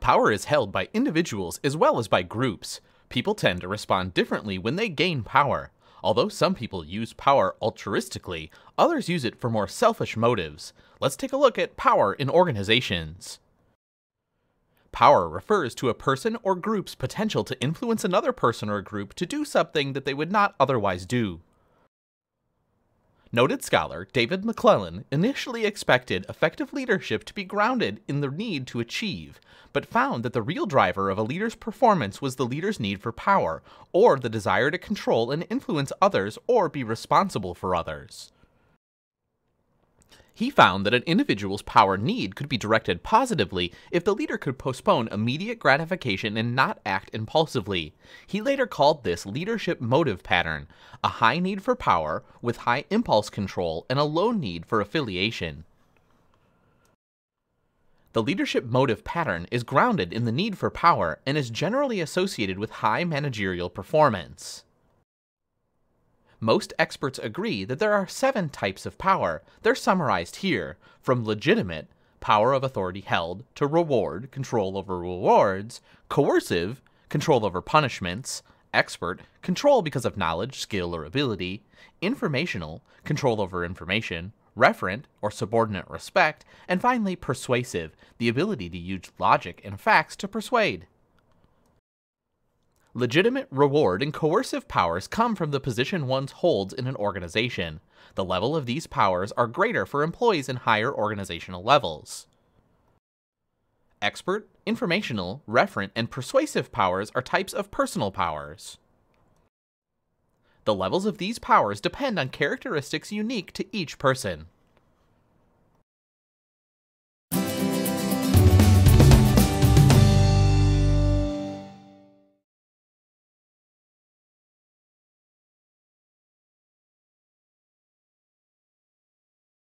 Power is held by individuals as well as by groups. People tend to respond differently when they gain power. Although some people use power altruistically, others use it for more selfish motives. Let's take a look at power in organizations. Power refers to a person or group's potential to influence another person or group to do something that they would not otherwise do. Noted scholar David McClellan initially expected effective leadership to be grounded in the need to achieve, but found that the real driver of a leader's performance was the leader's need for power, or the desire to control and influence others or be responsible for others. He found that an individual's power need could be directed positively if the leader could postpone immediate gratification and not act impulsively. He later called this leadership motive pattern, a high need for power with high impulse control and a low need for affiliation. The leadership motive pattern is grounded in the need for power and is generally associated with high managerial performance. Most experts agree that there are 7 types of power. They're summarized here, from legitimate, power of authority held, to reward, control over rewards, coercive, control over punishments, expert, control because of knowledge, skill, or ability, informational, control over information, referent, or subordinate respect, and finally persuasive, the ability to use logic and facts to persuade. Legitimate, reward, and coercive powers come from the position one holds in an organization. The level of these powers are greater for employees in higher organizational levels. Expert, informational, referent, and persuasive powers are types of personal powers. The levels of these powers depend on characteristics unique to each person.